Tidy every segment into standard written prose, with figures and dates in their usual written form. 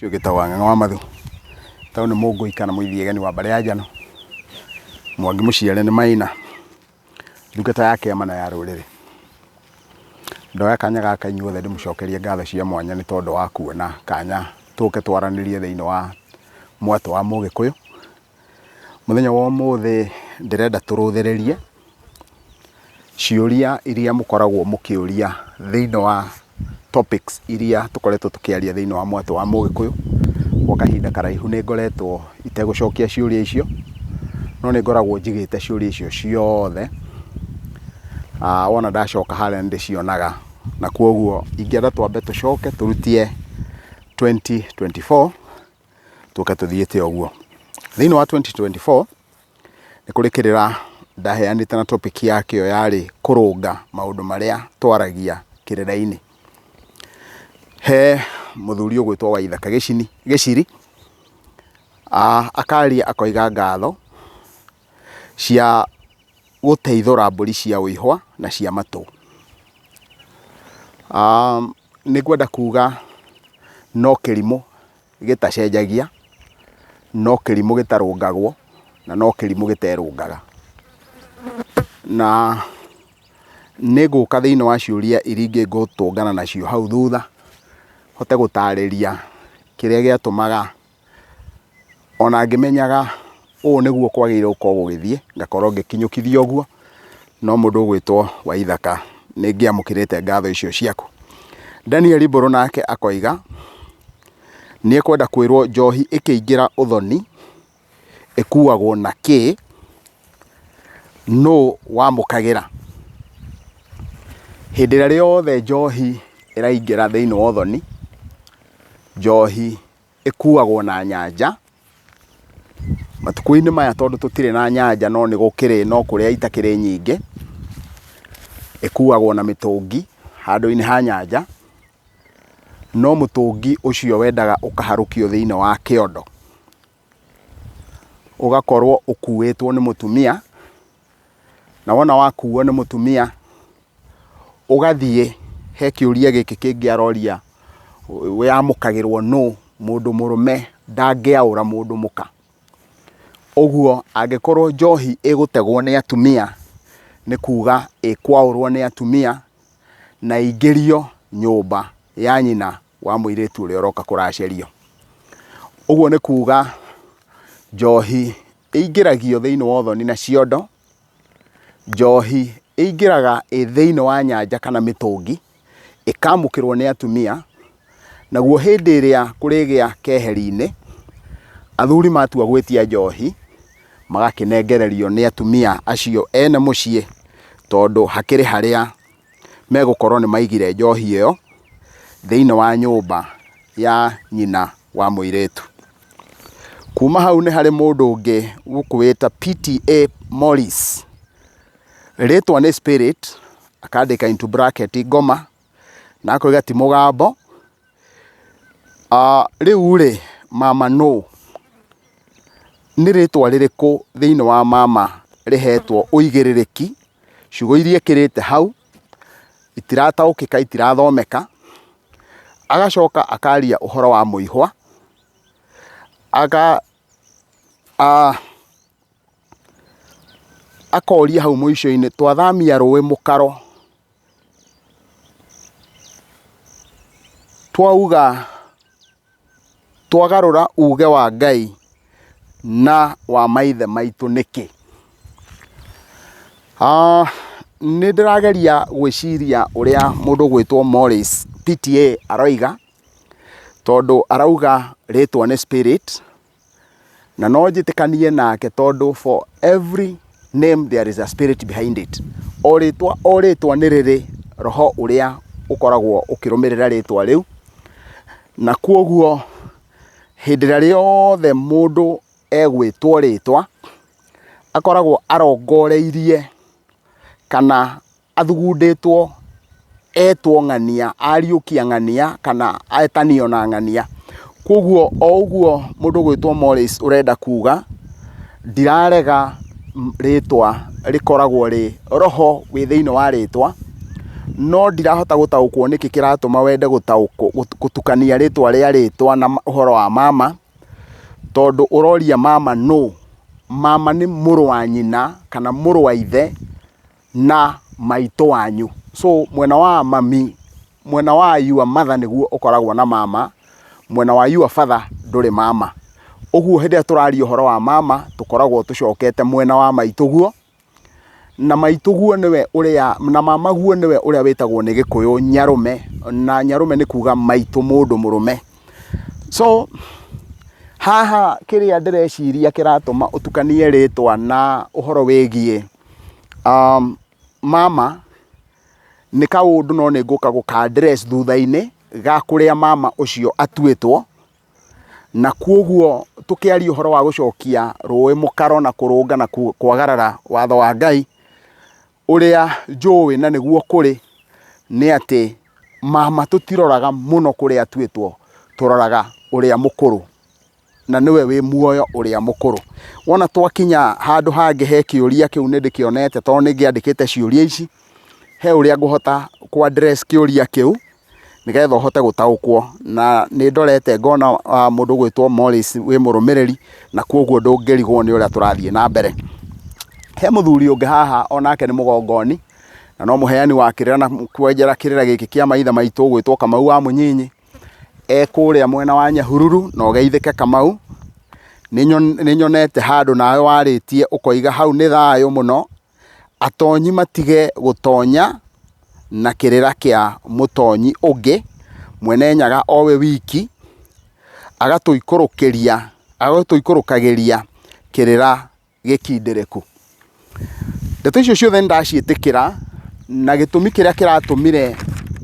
cio gitagwa Ng'ang'a wa Mathu tau ni mungui kana muithiegani wa mbare ya njano Mwangi Muciare ni Maina ndungata ya kiama na ya ruriri ndoya kanya gaka inyuothe ndimucokerie ngatho cia mwanya ni tondu wa kuona kanya tuke twaranirie thiini wa mwato wa Mugikuyu muthenya wa umuthi ndirenda turuthiririe ciuria iria mukoragwo mukiuria thiini wa topics iria tukoretwo tukiaria thiini wa mwato wa Mugikuyu kwa kahinda karaihu ni ngoretwo itegucokia ciuria icio no ni ngoragwo njigite ciuria icio ciothe wona ndacoka haria ndicionaga na kwoguo ingienda twambe tucoke turutie 2024 tuka tuthiete oguo thiini wa 2024 ni kurikirira ndaheanite na topic yake yo yari kurunga maundu maria twaragia kirira-ini he muthuri ugwitwa Waithaka Giciri akaria akoiga ngatho cia guteithura mburi cia uihwa na cia matu ni kwenda kuga no kirimu gitacenjagia no kirimu gitarungagwo na no kirimu giterungaga na ni guka thiini wa ciuria iringi ngutungana nacio hau thutha hote gutariria kiria giatumaga ona ngimenyaga niguo kwagire uko gugithie ngakorwo ngikinyukithia oguo no mundu ugwitwo Waithaka ni ngiamukirite ngatho icio ciaku Daniel Mburu nake akoiga ni kwenda kwirwo njohi ikiingira uthoni ikuagwo na ki no wamukagira hindira riothe njohi iraingira thiini wa uthoni njohi ikuagwo na nyanja matuku-ini maya tondu tutire na nyanja no ni gukire no kuria itakire nyingi ikuagwo na mitungi handu-ini ha nyanja no mutungi ucio wendaga ukaharukio thiini wa kiondo ugakorwo ukuitwo ni mutumia na wona wakuo ni mutumia ugathie he kiuria giki kingi aroria yamukagirwo no mundu murume ndangiaura mundu muka oguo angikorwo njohi igutegwo ni atumia ni kuga ikwaurwo ni atumia na ingirio nyumba ya nyina wa muiritu uria uroka kuracerio oguo ni kuga njohi ingiragio thiini wa uthoni na ciondo njohi ingiraga thiini wa nyanja kana mitungi ikamukirwo ni atumia naguo hindi iria kurigia keheri-ini athuri matua gwitia njohi magakinengererio ni atumia acio ene mucii tondu hakiri haria megukorwo ni maigire njohi iyo thiini wa nyumba ya nyina wa muiritu kuma hau ni hari mundu ungi gukwita PTA Morris ritwa ni Spirit akandika into bracket ngoma na akoiga ti mugambo riu ri mama no ni ritwa ririku thiini wa mama rihetwo uigiririki ciugo iria kirite hau itirataukika itirathomeka agacoka akaria uhoro wa muihwa akoria hau muico-ini twathamia ruwi mukaro twauga twagarura uge wa Ngai na wa maithe maitu niki ni ndirageria gwiciria uria mundu gwitwo Morris PTA aroiga tondu arauga ritwa ni Spirit na no njitikanie nake tondu for every name there is a spirit behind it o ritwa ni riri roho uria ukoragwo ukirumirira ritwa riu na kwoguo hindira riothe mundu egwitwo ritwa akoragwo arongoreirie kana athugunditwo etwo ng'ania ariukia ng'ania kana etanio na ng'ania kwoguo o uguo mundu gwitwo Morris urenda kuga ndirarega ritwa rikoragwo ri roho wi thiini wa ritwa no ndirahota gũtaũkwo nĩkĩ kĩratũma wende gũtukania rĩtwa rĩa rĩtwa na ũhoro wa mama, tondũ ũroria mama no. Mama nĩ mũrũ wa nyina kana mũrũ wa ithe na maitũ wanyu. So mwena wa mami, mwena wa your mother nĩguo ũkoragwo na mama, mwena wa your father ndũrĩ mama. Ũguo hĩndĩ ĩrĩa tũraria ũhoro wa mama tũkoragwo tũcokete mwena wa maitũguo, na maitũguo nĩwe ũrĩa, na mamaguo nĩwe ũrĩa wĩtagwo nĩ Gĩkũyũ Nyarũme, na Nyarũme nĩ kuga maitũ mũndũ mũrũme. So haha kĩrĩa ndĩreciria kĩratũma ũtukanie rĩtwa na ũhoro wĩgiĩ mama nĩ kaũndũ no nĩngũka gũka-address thutha-inĩ ga kũrĩa mama ũcio atuĩtwo, na kuoguo tũkĩaria ũhoro wa gũcokia rũĩ mũkaro na kũrũnga na kwagarara watho wa Ngai, ũrĩa njũĩ na nĩguo kũrĩ nĩ atĩ mama tũtiroraga mũno kũrĩa atuĩtwo, tũroraga ũrĩa mũkũrũ, na nĩwe wĩ muoyo ũrĩa mũkũrũ. Wona twakinya handũ hangĩ he kĩũria kĩu nĩndĩkĩonete tondũ nĩngĩandĩkĩte ciũria ici, he ũrĩa ngũhota ku-address kĩũria kĩu nĩgetha ũhote gũtaũkwo, na nĩndorete ngona mũndũ gwĩtwo Morris wĩ mũrũmĩrĩri, na kuoguo ndũngĩrigwo nĩ ũrĩa tũrathiĩ na mbere. He mũthuri ũngĩ haha onake nĩ mũgongoni na no mũheani wa kĩrĩra na kwenjera kĩrĩra gĩkĩ kĩa maithe maitũ gwĩtwo Kamau wa Mũnyinyi, kũrĩa mwena wa Nyahururu, na ũgeithĩke Kamau. Nĩnyonete handũ nawe warĩtie ũkoiga hau nĩ thayũ mũno, atonyi matige gũtonya na kĩrĩra kĩa mũtonyi ũngĩ, Mwene Nyaga owe wiki agatũikũrũkagĩria kĩrĩra gĩkindĩrĩku. Ndeto icio ciothe nĩndaciĩtĩkĩra, na gĩtũmi kĩrĩa kĩratũmire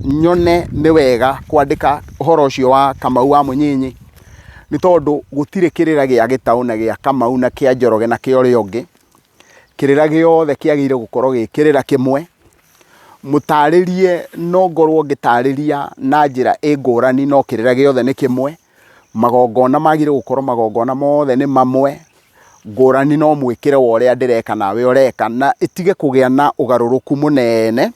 nyone nĩ wega kwandĩka ũhoro ũcio wa Kamau wa Mũnyinyi nĩ tondũ gũtirĩ kĩrĩra gĩa Gĩtaũ na gĩa Kamau na kĩa Njoroge na kĩa ũrĩa ũngĩ. Kĩrĩra gĩothe kĩagĩrĩire gũkorwo gĩ kĩrĩra kĩmwe. Mũtarĩrie no ngorwo ngĩtarĩria na njĩra ngũrani, no kĩrĩra gĩothe nĩ kĩmwe. Magongona magĩrĩire gũkorwo magongona mothe nĩ mamwe. Ngũrani no mwĩkĩre wa ũrĩa ndĩreka nawe ũreka, na ĩtige kũgĩa na ũgarũrũku mũnene.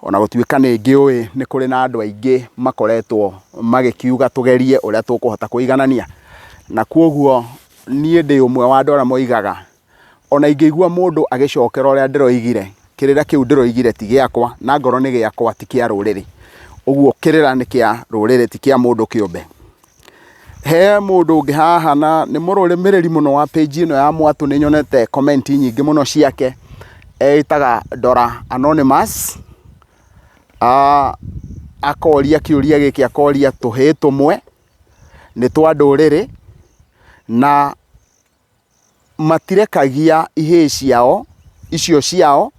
Ona gũtuĩka nĩngĩũĩ nĩ kũrĩ na andũ aingĩ makoretwo magĩkiuga tũgerie ũrĩa tũkũhota kũiganania, na kuoguo niĩ ndĩ ũmwe wa andũ arĩa moigaga ona ingĩigua mũndũ agĩcokera ũrĩa ndĩroigire, kĩrĩra kĩu ndĩroigire ti gĩakwa, na ngoro nĩ gĩakwa ti kĩa rũrĩrĩ. Ũguo kĩrĩra nĩ kĩa rũrĩrĩ ti kĩa mũndũ kĩũmbe. He mũndũ ũngĩ haha na nĩ mũrũmĩrĩri mũno wa page ĩno ya Mwatũ, nĩnyonete comment nyingĩ mũno ciake, etaga Dora Anonymous, akoria kĩũria gĩkĩ, akoria tũhĩ tũmwe nĩ twa ndũrĩrĩ na matirekagia ihĩ ciao icio ciao,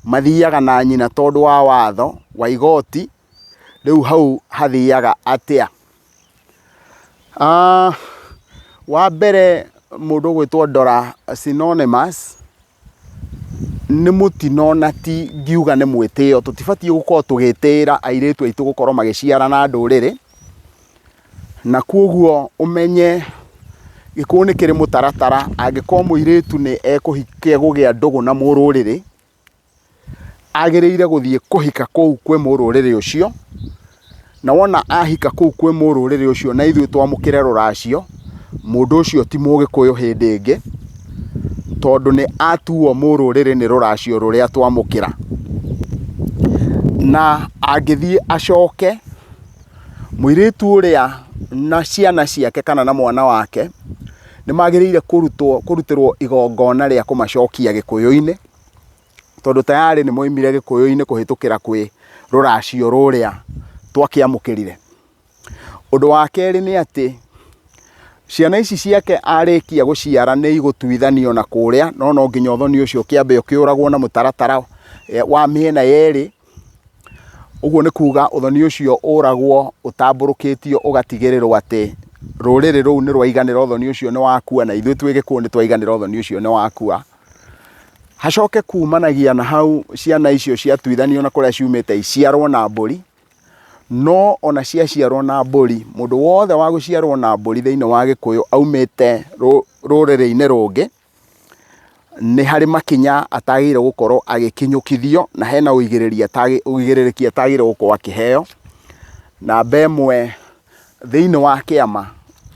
mathiaga na nyina tondũ wa watho wa igoti. Rĩu hau hathiaga atĩa? Wa mbere mũndũ gwĩtwo Dora Anonymous nĩ mũtino na ti ngiuga nĩ mwĩtĩo. Tũtibatiĩ gũkorwo tũgĩtĩĩra airĩtu aitũ gũkorwo magĩciara na ndũrĩrĩ, na kuoguo ũmenye gĩkũyũ nĩ kĩrĩ mũtaratara. Angĩkorwo mũirĩtu nĩ ekũhikia gũgĩa ndũgũ na mũrũrĩrĩ, agĩrĩire gũthiĩ kũhika kũu kwĩ mũrũrĩrĩ ũcio, na wona ahika kũu kwĩ mũrũrĩrĩ ũcio na ithuĩ twamũkĩre rũracio, mũndũ ũcio ti Mũgĩkũyũ hĩndĩ ĩngĩ, tondũ nĩ atuo mũrũrĩrĩ nĩ rũracio rũrĩa twamũkĩra. Na angĩthiĩ acoke, mũirĩtu ũrĩa na ciana ciake kana na mwana wake nĩ magĩrĩire kũrutĩrwo igongona rĩa kũmacokia Gĩkũyũ-inĩ, tondũ tayarĩ nĩ moimire Gĩkũyũ-inĩ kũhĩtũkĩra kwĩ rũracio rũrĩa twakĩamũkĩrire. Ũndũ wa kerĩ nĩ atĩ ciana ici ciake arĩkia gũciara nĩ igũtuithanio na kũrĩa, no nginya ũthoni ũcio kĩambe ũkĩũragwo na mũtaratara wa mĩena yerĩ. Ũguo nĩ kuga ũthoni ũcio ũragwo ũtambũrũkĩtio, ũgatigĩrĩrwo atĩ rũrĩrĩ rũu nĩ rwaiganĩra ũthoni ũcio nĩ wakua, na ithuĩ twĩ Gĩkũyũ nĩ twaiganĩra ũthoni ũcio nĩ wakua. Hacoke kumanagia na hau ciana icio ciatuithanio na kũrĩa ciumĩte iciarwo na mbũri. No ona ciaciarwo na mbũri, mũndũ wothe wa gũciarwo na mbũri thĩinĩ wa Gĩkũyũ aumĩte rũrĩrĩ-inĩ rũngĩ nĩ harĩ makinya atagĩrĩire gũkorwo agĩkinyũkithio na hena ũigĩrĩrĩki atagĩrĩire gũkorwo akĩheo. Namba ĩmwe, thĩinĩ wa kĩama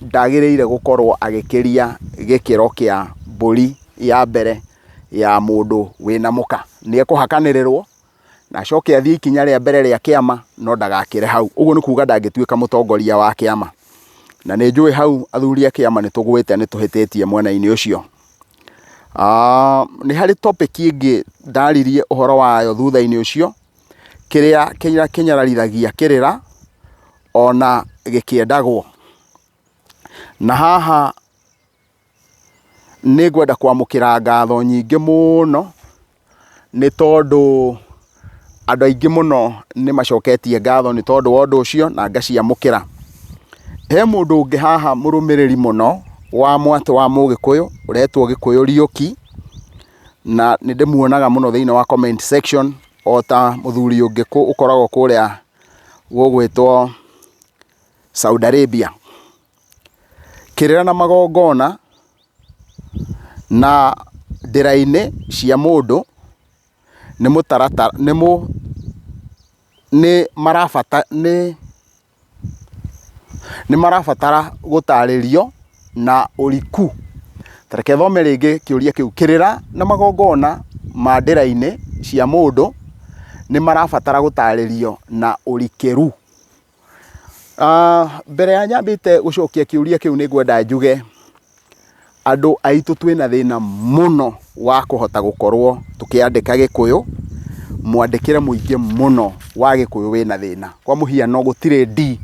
ndagĩrĩire gũkorwo agĩkĩria gĩkĩro kĩa mbũri ya mbere ya mũndũ wĩna mũka. Nĩ ekũhakanĩrĩrwo na acoke athiĩ ikinya rĩa mbere rĩa kĩama, no ndagakĩre hau. Ũguo nĩ kuuga ndangĩtuĩka mũtongoria wa kĩama, na nĩ njũĩ hau athuri a kĩama nĩ tũgwĩte nĩ tũhĩtĩtie mwena-inĩ ũcio. Nĩ harĩ topic ĩngĩ ndaririe ũhoro wayo thutha-inĩ ũcio, kĩrĩa kĩnyararithagia kĩrĩra ona gĩkĩendagwo. Na haha nĩ ngwenda kwamũkĩra ngatho nyingĩ mũno, nĩ tondũ andũ aingĩ mũno nĩ macoketie ngatho nĩ tondũ wa ũndũ ũcio, na ngaciamũkĩra. He mũndũ ũngĩ haha mũrũmĩrĩri mũno wa mwatũ wa Mũgĩkũyũ ũretwo Gĩkũyũ Riũki, na nĩ ndĩmuonaga mũno thĩinĩ wa comment section, o ta mũthuri ũngĩ ũkoragwo kũrĩa gũgwĩtwo Saudi Arabia. Kĩrĩra na magongona na ndĩra-inĩ cia mũndũ nĩ mũtaratara nĩ marabatara gũtarĩrio na ũriku. Tareke thome rĩngĩ kĩũria kĩu. Kĩrĩra na magongona ma ndĩra-inĩ cia mũndũ nĩ marabatara gũtarĩrio na ũrikĩru. Mbere ya nyambĩte gũcokia kĩũria kĩu nĩ ngwenda njuge andũ aitũ twĩna thĩna mũno wa kũhota gũkorwo tũkĩandĩka Gĩkũyũ. Mwandĩkĩre mũingĩ mũno wa Gĩkũyũ wĩna thĩna. Kwa mũhiano gũtirĩ D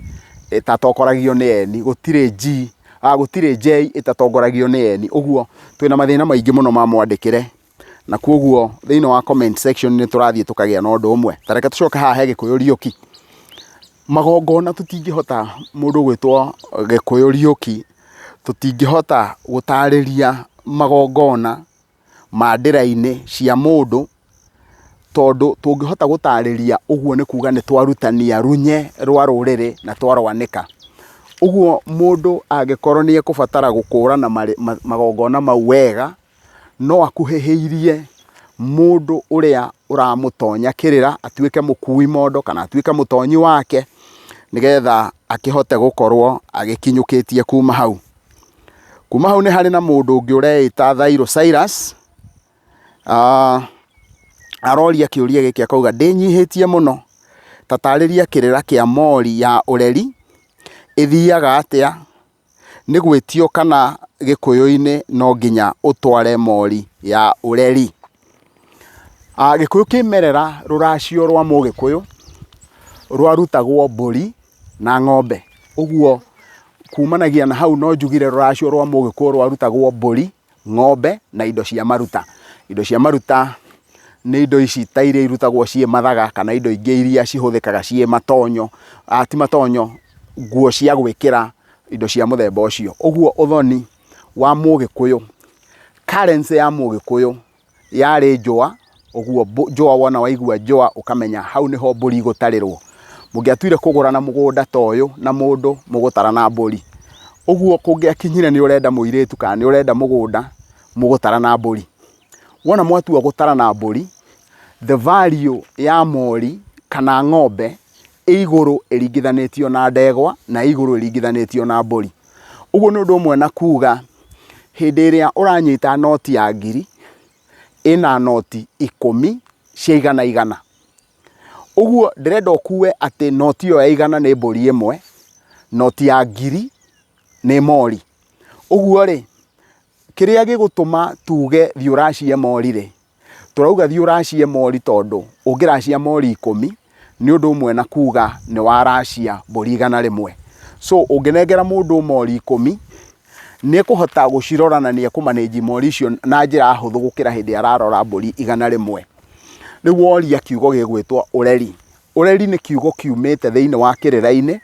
ĩtatongoragio nĩ N, gũtirĩ G, gũtirĩ J ĩtatongoragio nĩ N. Ũguo twĩna mathĩna maingĩ mũno ma mwandĩkĩre, na kuoguo thĩinĩ wa comment section nĩ tũrathiĩ tũkagĩa na ũndũ ũmwe. Tareke tũcoke haha he Gĩkũyũ Riũki. Magongona tũtingĩhota mũndũ gwĩtwo Gĩkũyũ Riũki, tũtingĩhota gũtarĩria magongona ma ndĩra-inĩ cia mũndũ, tondũ tũngĩhota gũtarĩria ũguo nĩ kuuga nĩ twarutania runye rwa rũrĩrĩ na twarwanĩka. Ũguo mũndũ angĩkorwo nĩ ekũbatara gũkũrana magongona mau wega, no akuhĩhĩirie mũndũ ũrĩa ũramũtonya kĩrĩra atuĩke mũkui mondo kana atuĩke mũtonyi wake, nĩgetha akĩhote gũkorwo agĩkinyũkĩtie kuma hau. Kuma hau nĩ harĩ na mũndũ ũngĩ ũreĩta Thairũ Cyrus. Aroria kĩũria gĩkĩ akauga, ndĩnyihĩtie mũno, tatarĩria kĩrĩra kĩa mori ya ũreri ĩthiaga atĩa, nĩ gwĩtio kana Gĩkũyũ-inĩ no nginya ũtware mori ya ũreri. Gĩkũyũ kĩmerera rũracio rwa Mũgĩkũyũ rwarutagwo mbũri na ng'ombe. Ũguo kumanagia na hau no njugire rũracio rwa Mũgĩkũyũ rwarutagwo mbũri, ng'ombe na indo cia maruta. Indo cia maruta nĩ indo ici ta iria irutagwo ciĩ mathaga, kana indo ingĩ iria cihũthĩkaga ciĩ matonyo, ti matonyo, nguo cia gwĩkĩra, indo cia mũthemba ũcio. Ũguo ũthoni wa Mũgĩkũyũ, currency ya Mũgĩkũyũ yarĩ njũa. Ũguo njũa, wona waigua njũa ũkamenya hau nĩho mbũri igũtarĩrwo. Mũngĩatuire kũgũrana mũgũnda ta ũyũ na mũndũ, mũgũtara na mbũri. Ũguo kũngĩakinyire nĩ ũrenda mũirĩtu kana nĩ ũrenda mũgũnda, mũgũtara na mbũri. Wona mwatua gũtara na mbũri, the value ya mori kana ng'ombe ĩ igũrũ ĩringithanĩtio na ndegwa na igũrũ ĩringithanĩtio na mbũri. Ũguo nĩ ũndũ ũmwe na kuuga hĩndĩ ĩrĩa ũranyita noti ya ngiri ĩna noti 10 cia igana igana. Ũguo ndĩrenda ũkue atĩ noti ĩyo ya igana nĩ mbũri ĩmwe, noti ya ngiri nĩ mori. Ũguo rĩ, kĩrĩa gĩgũtũma tuge thiĩ ũracie mori rĩ, tũrauga thiĩ ũracie mori tondũ ũngĩracia mori 10 nĩ ũndũ ũmwe na kuuga nĩ waracia mbũri 100. So ũngĩnengera mũndũ mori 10 nĩ ekũhota gũcirora na nĩ ekũmanĩnji mori icio na njĩra hũthũ gũkĩra hĩndĩ ararora mbũri 100. Rĩu woria kiugo gĩgwĩtwo ũreri. Ũreri nĩ kiugo kiumĩte thĩinĩ wa kĩrĩra-inĩ.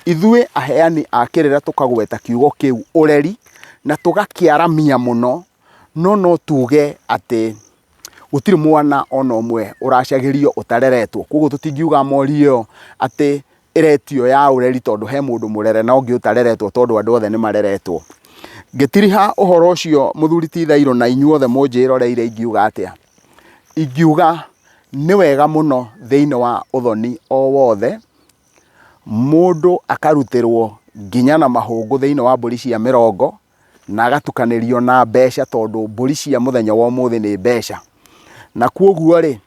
Ithuĩ aheani a kĩrĩra tũkagweta kiugo kĩu ũreri na tũgakĩaramia mũno, no tuge atĩ gũtirĩ mwana ona ũmwe ũracagĩrio ũtareretwo. Koguo tũtingiuga mori ĩyo atĩ ĩretio ya ũreri tondũ he mũndũ mũrere na ũngĩ ũtareretwo tondũ andũ othe nĩ mareretwo. Ngĩtiriha ũhoro ũcio mũthuri ti Thairũ na inyuothe mũnjĩroreire ingiuga atĩa. Ingiuga nĩ wega mũno thĩinĩ wa ũthoni o wothe mũndũ akarutĩrwo nginya na mahũngũ thĩinĩ wa mbũri cia mĩrongo na agatukanĩrio na mbeca, tondũ mbũri cia mũthenya wa ũmũthĩ nĩ mbeca. Na kwoguo rĩ,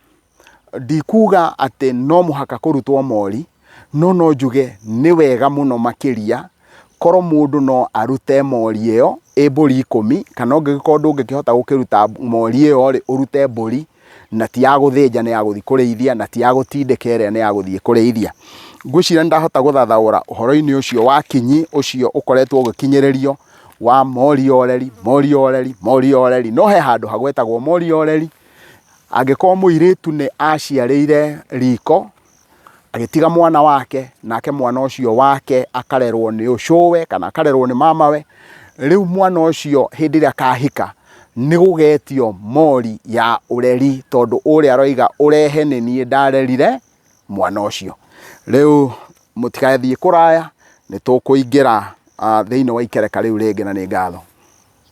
ndikuga atĩ no mũhaka kũrutwo mori, no njuge nĩ wega mũno makĩria korwo mũndũ no arute mori ĩyo ĩ mbũri 10, kana ũngĩgĩkorwo ndũngĩkĩhota gũkĩruta mori ĩyo rĩ, ũrute mbũri na ti ya gũthĩnja, nĩ ya gũthiĩ kũrĩithia, na ti ya gũtindĩka ĩrĩa nĩ ya gũthiĩ kũrĩithia. Ngwĩciria nĩ ndahota gũthathaũra ũhoro-inĩ ũcio wa kinyi ũcio ũkoretwo ũgĩkinyĩrĩrio wa mori ya ũreri, mori ya ũreri, mori ya ũreri. No he handũ hagwetagwo mori ya ũreri. Angĩkorwo mũirĩtu nĩ aciarĩire riko agĩtiga mwana wake, nake mwana ũcio wake akarerwo nĩ ũcũwe kana akarerwo nĩ mamawe, rĩu mwana ũcio hĩndĩ ĩrĩa akahika nĩ gũgetio mori ya ũreri, tondũ ũrĩa aroiga ũrehe nĩ niĩ ndarerire mwana ũcio. Rĩu mũtigathiĩ kũraya, nĩ tũkũingĩra thĩinĩ wa ikereka rĩu rĩngĩ, na nĩ ngatho.